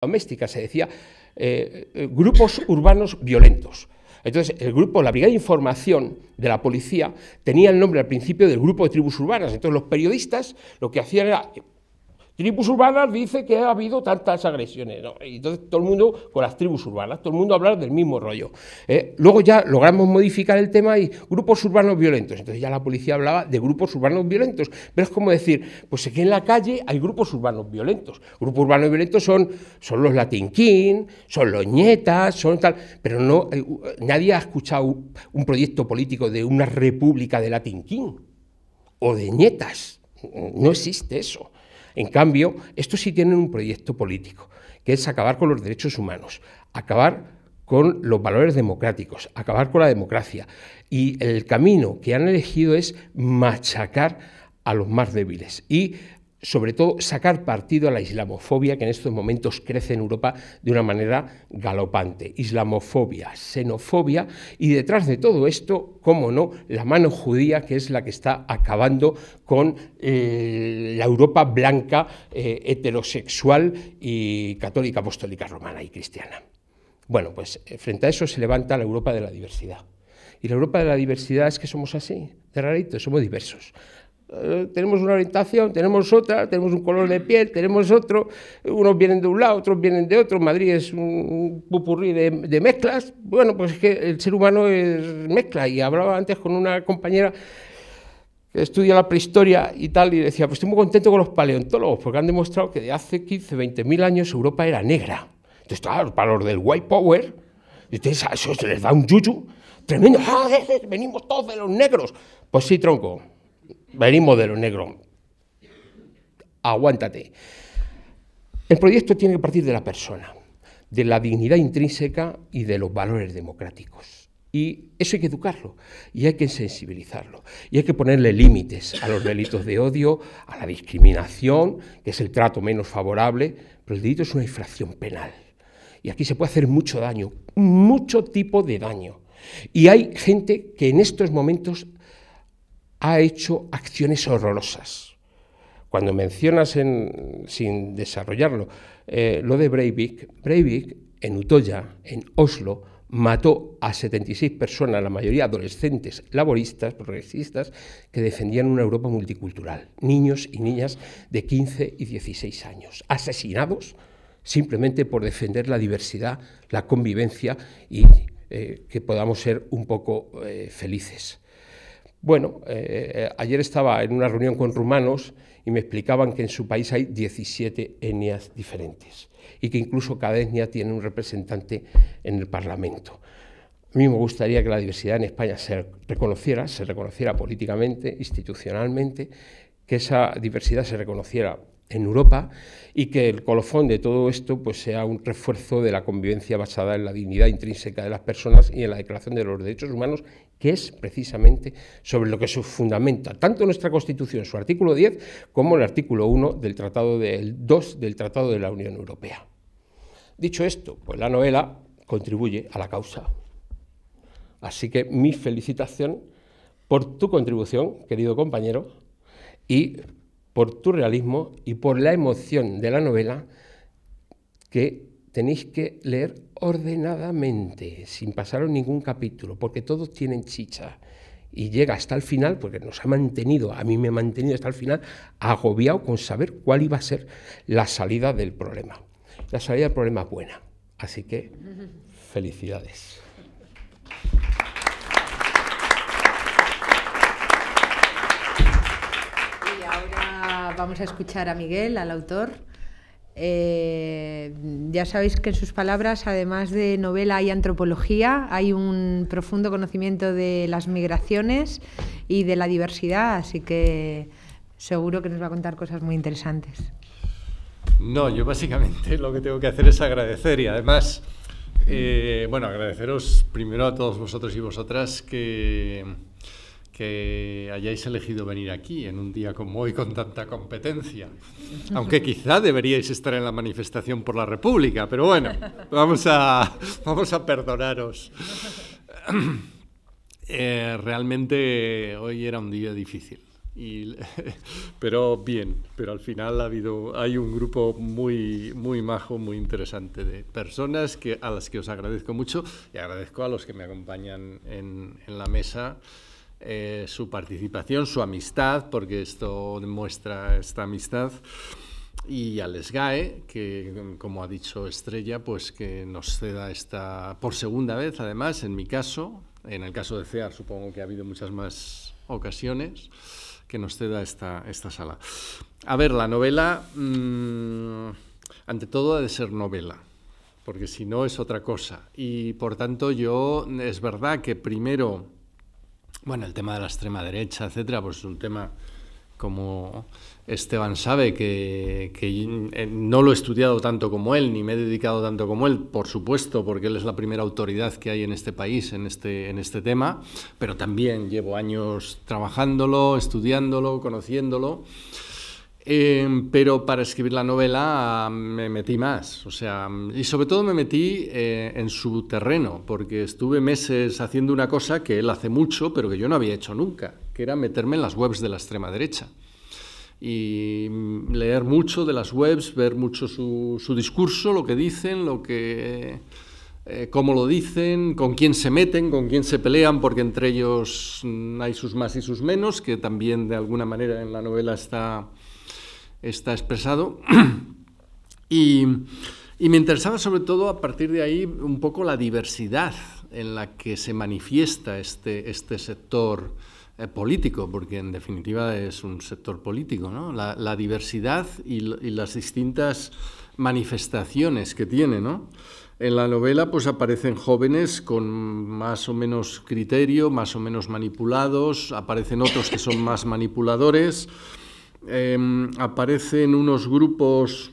doméstica, se decía grupos urbanos violentos. Entonces, el grupo, la Brigada de Información de la Policía, tenía el nombre al principio del grupo de tribus urbanas. Entonces, los periodistas lo que hacían era: tribus urbanas dice que ha habido tantas agresiones, ¿no? Y entonces todo el mundo con las tribus urbanas, todo el mundo hablar del mismo rollo. Luego ya logramos modificar el tema y grupos urbanos violentos. Entonces ya la policía hablaba de grupos urbanos violentos. Pero es como decir, pues aquí en la calle hay grupos urbanos violentos. Grupos urbanos violentos son los Latin King, son los ñetas, son tal. Pero no, nadie ha escuchado un proyecto político de una república de Latin King o de ñetas. No existe eso. En cambio, estos sí tienen un proyecto político, que es acabar con los derechos humanos, acabar con los valores democráticos, acabar con la democracia. Y el camino que han elegido es machacar a los más débiles y, sobre todo, sacar partido a la islamofobia, que en estos momentos crece en Europa de una manera galopante. Islamofobia, xenofobia, y detrás de todo esto, cómo no, la mano judía, que es la que está acabando con la Europa blanca, heterosexual y católica, apostólica, romana y cristiana. Bueno, pues frente a eso se levanta la Europa de la diversidad. Y la Europa de la diversidad es que somos así, de raritos, somos diversos. Tenemos una orientación, tenemos otra, tenemos un color de piel, tenemos otro, unos vienen de un lado, otros vienen de otro. Madrid es un pupurrí de mezclas. Bueno, pues es que el ser humano es mezcla, y hablaba antes con una compañera que estudia la prehistoria y tal, y decía, pues estoy muy contento con los paleontólogos, porque han demostrado que de hace 15, 20.000 años Europa era negra. Entonces, claro, para los del white power, eso se les da un yuyu tremendo. ¡Ah, venimos todos de los negros! Pues sí, tronco. Venimos de los negros. Aguántate. El proyecto tiene que partir de la persona, de la dignidad intrínseca y de los valores democráticos. Y eso hay que educarlo, y hay que sensibilizarlo, y hay que ponerle límites a los delitos de odio, a la discriminación, que es el trato menos favorable, pero el delito es una infracción penal. Y aquí se puede hacer mucho daño, mucho tipo de daño. Y hay gente que en estos momentos ha hecho acciones horrorosas. Cuando mencionas, sin desarrollarlo, lo de Breivik en Utoya, en Oslo, mató a 76 personas, la mayoría adolescentes, laboristas, progresistas, que defendían una Europa multicultural. Niños y niñas de 15 y 16 años, asesinados simplemente por defender la diversidad, la convivencia y que podamos ser un poco felices. Bueno, ayer estaba en una reunión con rumanos y me explicaban que en su país hay 17 etnias diferentes y que incluso cada etnia tiene un representante en el Parlamento. A mí me gustaría que la diversidad en España se reconociera políticamente, institucionalmente, que esa diversidad se reconociera en Europa y que el colofón de todo esto pues sea un refuerzo de la convivencia basada en la dignidad intrínseca de las personas y en la Declaración de los Derechos Humanos, que es precisamente sobre lo que se fundamenta tanto nuestra Constitución, su artículo 10, como el artículo 1 del Tratado del 2 del Tratado de la Unión Europea. Dicho esto, pues la novela contribuye a la causa. Así que mi felicitación por tu contribución, querido compañero, y por tu realismo y por la emoción de la novela, que tenéis que leer ordenadamente, sin pasaros ningún capítulo, porque todos tienen chicha. Y llega hasta el final, porque nos ha mantenido, a mí me ha mantenido hasta el final, agobiado con saber cuál iba a ser la salida del problema. La salida del problema es buena. Así que, felicidades. Vamos a escuchar a Miguel, al autor. Ya sabéis que en sus palabras, además de novela y antropología, hay un profundo conocimiento de las migraciones y de la diversidad, así que seguro que nos va a contar cosas muy interesantes. No, yo básicamente lo que tengo que hacer es agradecer y además, bueno, agradeceros primero a todos vosotros y vosotras que hayáis elegido venir aquí en un día como hoy con tanta competencia. Aunque quizá deberíais estar en la manifestación por la República, pero bueno, vamos a perdonaros. Realmente hoy era un día difícil. pero bien, pero al final hay un grupo muy, muy majo, muy interesante de personas a las que os agradezco mucho, y agradezco a los que me acompañan en la mesa su participación, su amistad, porque esto demuestra esta amistad, y al SGAE, que como ha dicho Estrella, pues que nos ceda esta, por segunda vez además, en mi caso, en el caso de CEAR supongo que ha habido muchas más ocasiones, que nos ceda esta sala. A ver, la novela, ante todo ha de ser novela, porque si no es otra cosa. Y por tanto es verdad que primero, bueno, el tema de la extrema derecha, etcétera, pues es un tema, como Esteban sabe, que no lo he estudiado tanto como él, ni me he dedicado tanto como él, por supuesto, porque él es la primera autoridad que hay en este país en este tema, pero también llevo años trabajándolo, estudiándolo, conociéndolo. Pero para escribir la novela me metí más, o sea, y sobre todo me metí en su terreno, porque estuve meses haciendo una cosa que él hace mucho, pero que yo no había hecho nunca, que era meterme en las webs de la extrema derecha. Y leer mucho de las webs, ver mucho su discurso, lo que dicen, cómo lo dicen, con quién se meten, con quién se pelean, porque entre ellos hay sus más y sus menos, que también de alguna manera en la novela está expresado. Y me interesaba sobre todo a partir de ahí un poco la diversidad en la que se manifiesta este sector político, porque en definitiva es un sector político, ¿no? La diversidad y las distintas manifestaciones que tiene, ¿no? En la novela pues aparecen jóvenes con más o menos criterio, más o menos manipulados, aparecen otros que son más manipuladores, aparecen unos grupos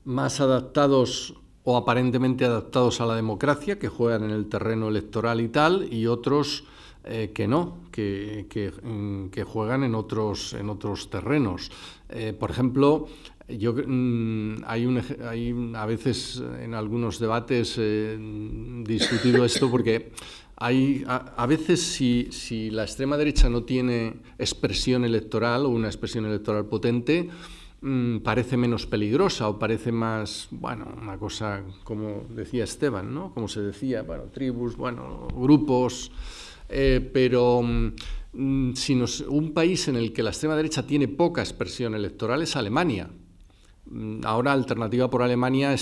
más adaptados o aparentemente adaptados a la democracia, que juegan en el terreno electoral y tal, y otros que no, que juegan en otros terrenos. Por ejemplo, hay a veces en algunos debates discutido esto, porque a veces si la extrema derecha no tiene expresión electoral o una expresión electoral potente, parece menos peligrosa o parece más, bueno, una cosa como decía Esteban, ¿no? Como se decía, bueno, tribus, bueno, grupos, pero un país en el que la extrema derecha tiene poca expresión electoral es Alemania. Ahora Alternativa por Alemania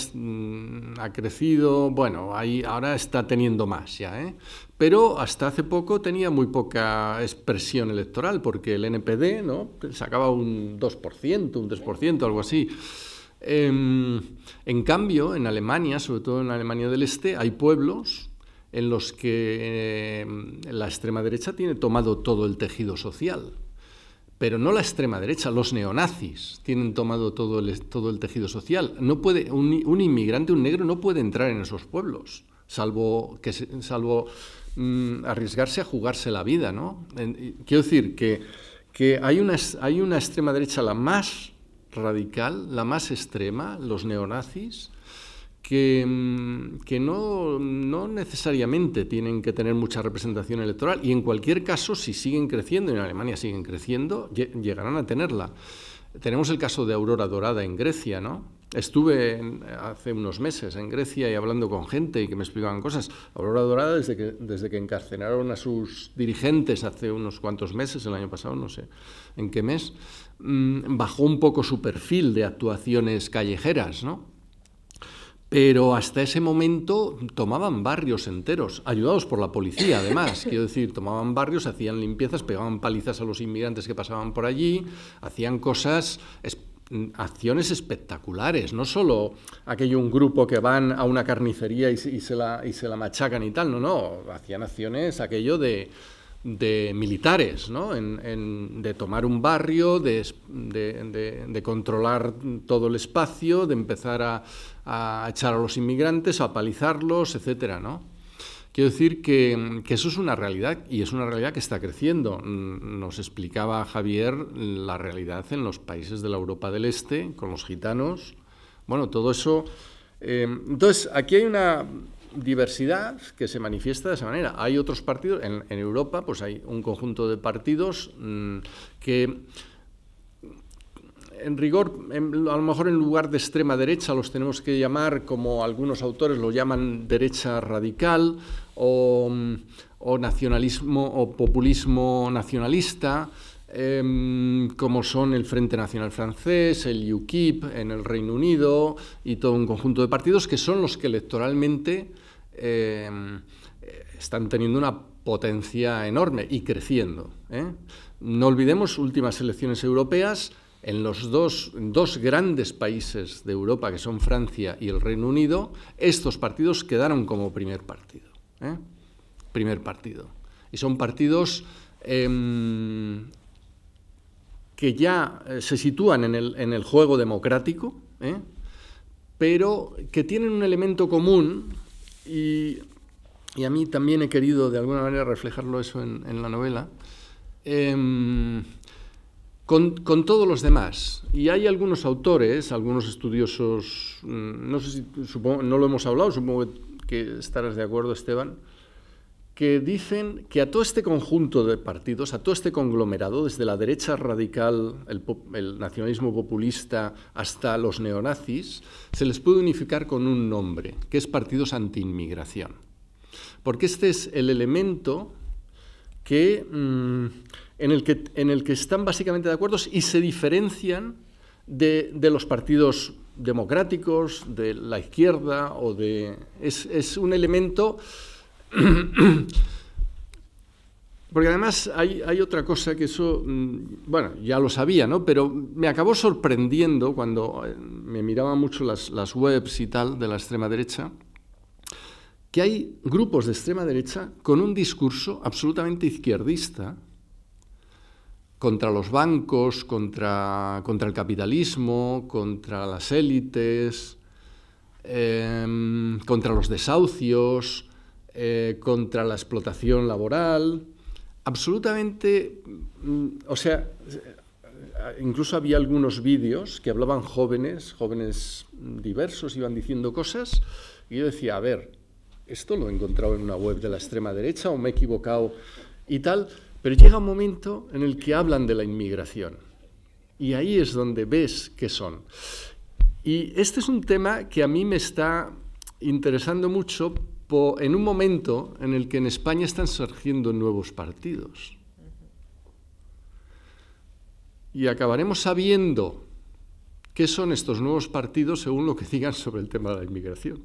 ha crecido, bueno, ahora está teniendo más ya, pero hasta hace poco tenía muy poca expresión electoral, porque el NPD, ¿no?, sacaba un 2%, un 3%, algo así. En cambio, en Alemania, sobre todo en Alemania del Este, hay pueblos en los que la extrema derecha tiene tomado todo el tejido social. Pero no la extrema derecha, los neonazis tienen tomado todo el tejido social. No puede, un inmigrante, un negro, no puede entrar en esos pueblos, salvo arriesgarse a jugarse la vida, ¿no? Quiero decir que hay una extrema derecha, la más radical, la más extrema, los neonazis, que no necesariamente tienen que tener mucha representación electoral, y en cualquier caso, si siguen creciendo, y en Alemania siguen creciendo, llegarán a tenerla. Tenemos el caso de Aurora Dorada en Grecia, ¿no? Estuve hace unos meses en Grecia y hablando con gente y que me explicaban cosas. Aurora Dorada, desde que encarcelaron a sus dirigentes hace unos cuantos meses, el año pasado, no sé en qué mes, bajó un poco su perfil de actuaciones callejeras, ¿no? Pero hasta ese momento tomaban barrios enteros, ayudados por la policía además, quiero decir, tomaban barrios, hacían limpiezas, pegaban palizas a los inmigrantes que pasaban por allí, hacían acciones espectaculares, no solo un grupo que van a una carnicería y se la machacan y tal, no, hacían acciones aquello de militares, ¿no? De tomar un barrio, de controlar todo el espacio, de empezar a echar a los inmigrantes, a palizarlos, etcétera, ¿no? Quiero decir que eso es una realidad, y es una realidad que está creciendo. Nos explicaba Javier la realidad en los países de la Europa del Este, con los gitanos. Bueno, todo eso. Entonces, aquí hay diversidad que se manifiesta de esa manera. Hay otros partidos, en Europa pues hay un conjunto de partidos que, en rigor, a lo mejor en lugar de extrema derecha los tenemos que llamar, como algunos autores lo llaman, derecha radical o nacionalismo o populismo nacionalista, como son el Frente Nacional Francés, el UKIP en el Reino Unido y todo un conjunto de partidos que son los que electoralmente están teniendo una potencia enorme y creciendo. No olvidemos últimas elecciones europeas. En los dos grandes países de Europa, que son Francia y el Reino Unido, estos partidos quedaron como primer partido. Primer partido. Y son partidos que ya se sitúan en el juego democrático, pero que tienen un elemento común, y a mí también he querido de alguna manera reflejarlo eso en la novela, con todos los demás. Y hay algunos autores, algunos estudiosos, no sé si, supongo, no lo hemos hablado, supongo que estarás de acuerdo, Esteban, que dicen que a todo este conjunto de partidos, a todo este conglomerado, desde la derecha radical, el nacionalismo populista, hasta los neonazis, se les puede unificar con un nombre, que es partidos anti-inmigración. Porque este es el elemento que, en el que están básicamente de acuerdo y se diferencian de los partidos democráticos, de la izquierda, es un elemento. Porque además hay otra cosa que eso, bueno, ya lo sabía, ¿no? Pero me acabó sorprendiendo cuando me miraba mucho las webs y tal de la extrema derecha, que hay grupos de extrema derecha con un discurso absolutamente izquierdista contra los bancos, contra el capitalismo, contra las élites, contra los desahucios, contra la explotación laboral, absolutamente, o sea, incluso había algunos vídeos que hablaban jóvenes diversos, iban diciendo cosas, y yo decía, a ver, esto lo he encontrado en una web de la extrema derecha o me he equivocado y tal, pero llega un momento en el que hablan de la inmigración, y ahí es donde ves qué son. Y este es un tema que a mí me está interesando mucho en un momento en el que en España están surgiendo nuevos partidos. Y acabaremos sabiendo qué son estos nuevos partidos según lo que digan sobre el tema de la inmigración.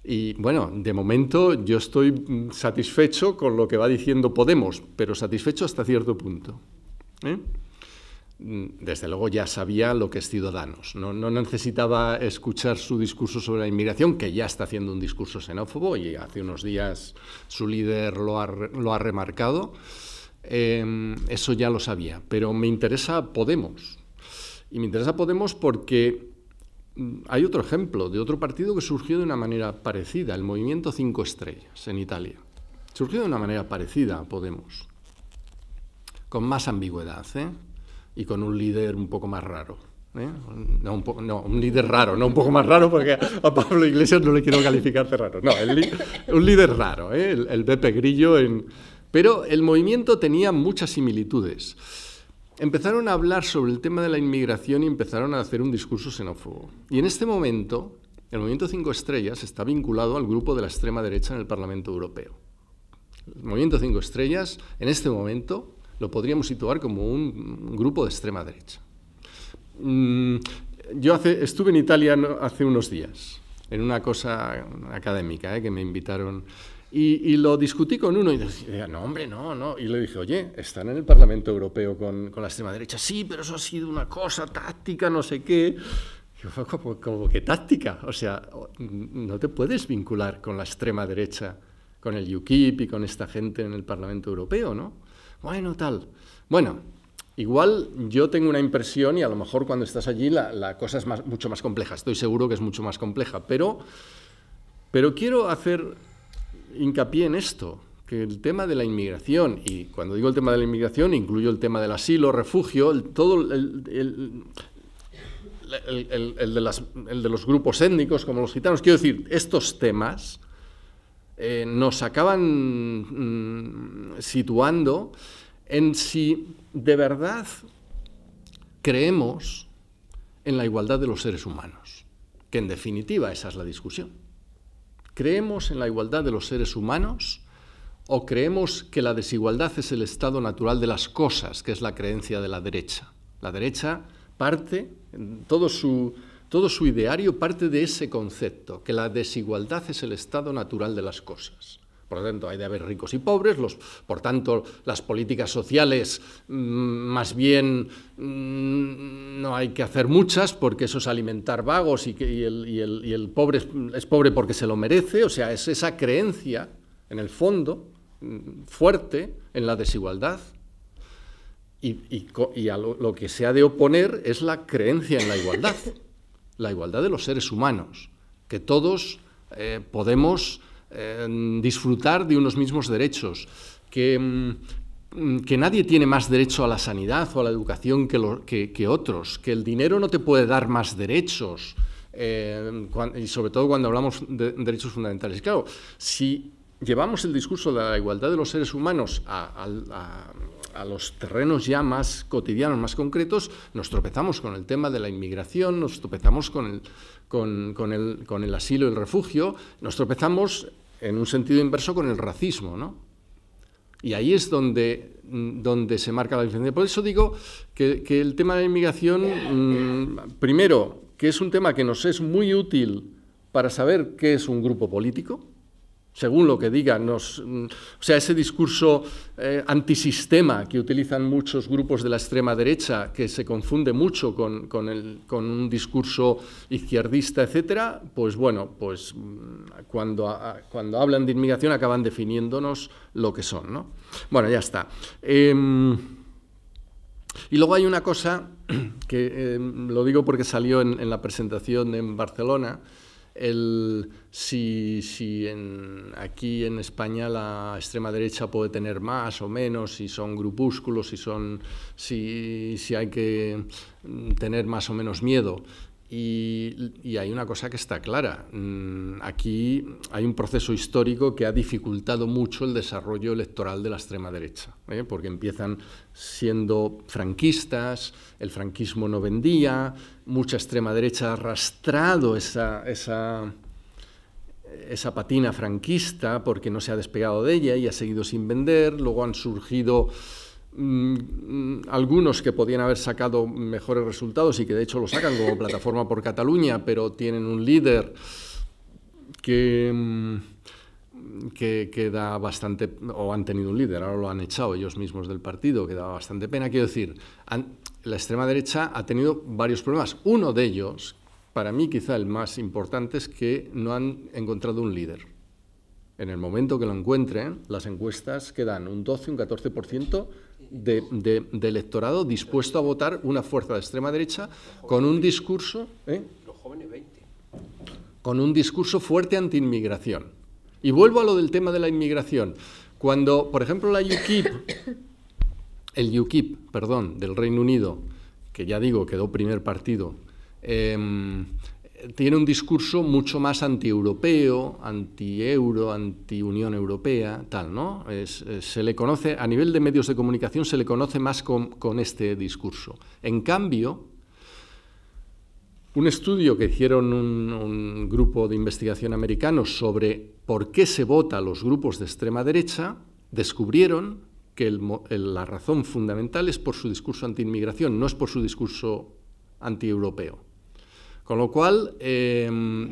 Y bueno, de momento yo estoy satisfecho con lo que va diciendo Podemos, pero satisfecho hasta cierto punto. Desde luego ya sabía lo que es Ciudadanos, no necesitaba escuchar su discurso sobre la inmigración, que ya está haciendo un discurso xenófobo y hace unos días su líder lo ha remarcado, eso ya lo sabía, pero me interesa Podemos, y me interesa Podemos porque hay otro ejemplo de otro partido que surgió de una manera parecida, el Movimiento 5 Estrellas en Italia, surgió de una manera parecida a Podemos, con más ambigüedad, y con un líder un poco más raro. Un líder raro, no un poco más raro, porque a Pablo Iglesias no le quiero calificar de raro. No, un líder raro, el Beppe Grillo. Pero el movimiento tenía muchas similitudes. Empezaron a hablar sobre el tema de la inmigración y empezaron a hacer un discurso xenófobo. Y en este momento, el Movimiento 5 Estrellas está vinculado al grupo de la extrema derecha en el Parlamento Europeo. El Movimiento 5 Estrellas, en este momento, lo podríamos situar como un grupo de extrema derecha. Yo estuve en Italia hace unos días, en una cosa académica que me invitaron, y lo discutí con uno y decía, no, hombre, no. Y le dije, oye, están en el Parlamento Europeo con la extrema derecha. Sí, pero eso ha sido una cosa táctica, no sé qué. ¿Cómo que táctica? O sea, no te puedes vincular con la extrema derecha, con el UKIP y con esta gente en el Parlamento Europeo, ¿no? Bueno, tal. Bueno, igual yo tengo una impresión y a lo mejor cuando estás allí la cosa es mucho más compleja. Estoy seguro que es mucho más compleja, pero quiero hacer hincapié en esto, que el tema de la inmigración, y cuando digo el tema de la inmigración incluyo el tema del asilo, refugio, todo el de los grupos étnicos como los gitanos, quiero decir, estos temas nos acaban situando en si de verdad creemos en la igualdad de los seres humanos, que en definitiva esa es la discusión. ¿Creemos en la igualdad de los seres humanos o creemos que la desigualdad es el estado natural de las cosas, que es la creencia de la derecha? La derecha parte, todo su ideario parte de ese concepto, que la desigualdad es el estado natural de las cosas. Por lo tanto, hay de haber ricos y pobres, por tanto, las políticas sociales más bien no hay que hacer muchas, porque eso es alimentar vagos y el pobre es pobre porque se lo merece. O sea, es esa creencia, en el fondo, fuerte en la desigualdad. Y a lo que se ha de oponer es la creencia en la igualdad de los seres humanos, que todos podemos disfrutar de unos mismos derechos, que nadie tiene más derecho a la sanidad o a la educación que otros, que el dinero no te puede dar más derechos, y sobre todo cuando hablamos de derechos fundamentales. Claro, si llevamos el discurso de la igualdad de los seres humanos a los terrenos ya más cotidianos, más concretos, nos tropezamos con el tema de la inmigración, nos tropezamos con el asilo y el refugio, nos tropezamos en un sentido inverso con el racismo, ¿no? Y ahí es donde se marca la diferencia. Por eso digo que el tema de la inmigración, primero, que es un tema que nos es muy útil para saber qué es un grupo político, según lo que digan, o sea, ese discurso antisistema que utilizan muchos grupos de la extrema derecha, que se confunde mucho con un discurso izquierdista, etcétera, pues bueno, pues cuando hablan de inmigración acaban definiéndonos lo que son, ¿no? Bueno, ya está. Y luego hay una cosa que lo digo porque salió en la presentación en Barcelona. Si aquí en España la extrema derecha puede tener más o menos, si son grupúsculos, si hay que tener más o menos miedo. Y hay una cosa que está clara. Aquí hay un proceso histórico que ha dificultado mucho el desarrollo electoral de la extrema derecha, porque empiezan siendo franquistas, el franquismo no vendía, mucha extrema derecha ha arrastrado esa patina franquista porque no se ha despegado de ella y ha seguido sin vender. Luego han surgido algunos que podían haber sacado mejores resultados y que de hecho lo sacan, como Plataforma por Cataluña, pero tienen un líder que da bastante, o han tenido un líder, ahora lo han echado ellos mismos del partido, que da bastante pena. Quiero decir, la extrema derecha ha tenido varios problemas. Uno de ellos, para mí quizá el más importante, es que no han encontrado un líder. En el momento que lo encuentren, las encuestas quedan un 12, un 14% de electorado dispuesto a votar una fuerza de extrema derecha con un discurso, Los jóvenes 20. Con un discurso fuerte anti-inmigración. Y vuelvo a lo del tema de la inmigración. Cuando, por ejemplo, el UKIP, del Reino Unido, que ya digo, quedó primer partido, tiene un discurso mucho más anti-europeo, anti-euro, anti-Unión Europea, tal, ¿no? Se le conoce, a nivel de medios de comunicación, se le conoce más con este discurso. En cambio, un estudio que hicieron un grupo de investigación americano sobre por qué se vota a los grupos de extrema derecha, descubrieron que la razón fundamental es por su discurso anti-inmigración, no es por su discurso anti-europeo. Con lo cual,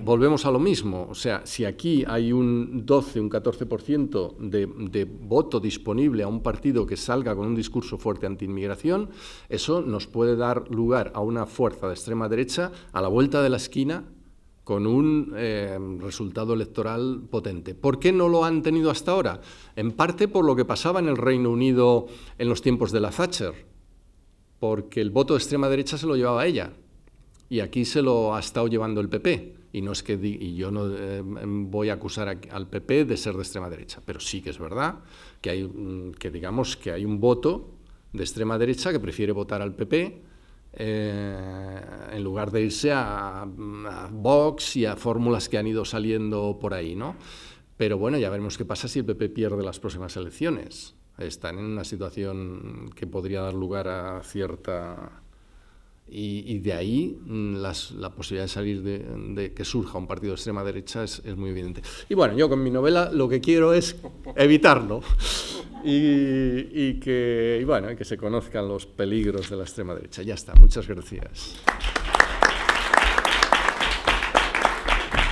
volvemos a lo mismo. O sea, si aquí hay un 12, un 14% de voto disponible a un partido que salga con un discurso fuerte anti-inmigración, eso nos puede dar lugar a una fuerza de extrema derecha a la vuelta de la esquina con un resultado electoral potente. ¿Por qué no lo han tenido hasta ahora? En parte por lo que pasaba en el Reino Unido en los tiempos de la Thatcher, porque el voto de extrema derecha se lo llevaba ella. Y aquí se lo ha estado llevando el PP. Y no es que yo no voy a acusar al PP de ser de extrema derecha, pero sí que es verdad que digamos que hay un voto de extrema derecha que prefiere votar al PP en lugar de irse a Vox y a fórmulas que han ido saliendo por ahí, ¿no? Pero bueno, ya veremos qué pasa si el PP pierde las próximas elecciones. Están en una situación que podría dar lugar a cierta... Y de ahí la posibilidad de salir de que surja un partido de extrema derecha es muy evidente. Y bueno, yo con mi novela lo que quiero es evitarlo y que se conozcan los peligros de la extrema derecha. Ya está, muchas gracias.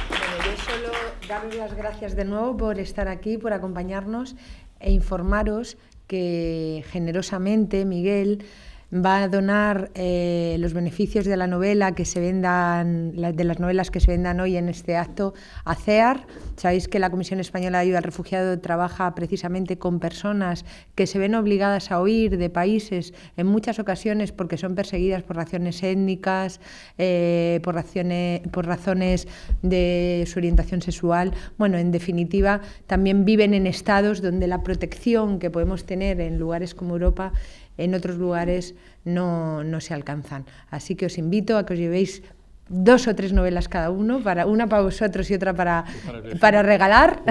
Bueno, yo solo daros las gracias de nuevo por estar aquí, por acompañarnos e informaros que generosamente Miguel va a donar los beneficios de la novela que se vendan, de las novelas que se vendan hoy en este acto a CEAR. Sabéis que la Comisión Española de Ayuda al Refugiado trabaja precisamente con personas que se ven obligadas a huir de países en muchas ocasiones porque son perseguidas por razones étnicas, por razones de su orientación sexual. Bueno, en definitiva, también viven en estados donde la protección que podemos tener en lugares como Europa en otros lugares no se alcanzan. Así que os invito a que os llevéis 2 o 3 novelas cada uno, una para vosotros y otra para regalar,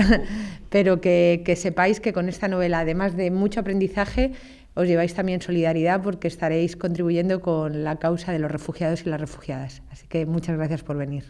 pero que sepáis que con esta novela, además de mucho aprendizaje, os lleváis también solidaridad porque estaréis contribuyendo con la causa de los refugiados y las refugiadas. Así que muchas gracias por venir.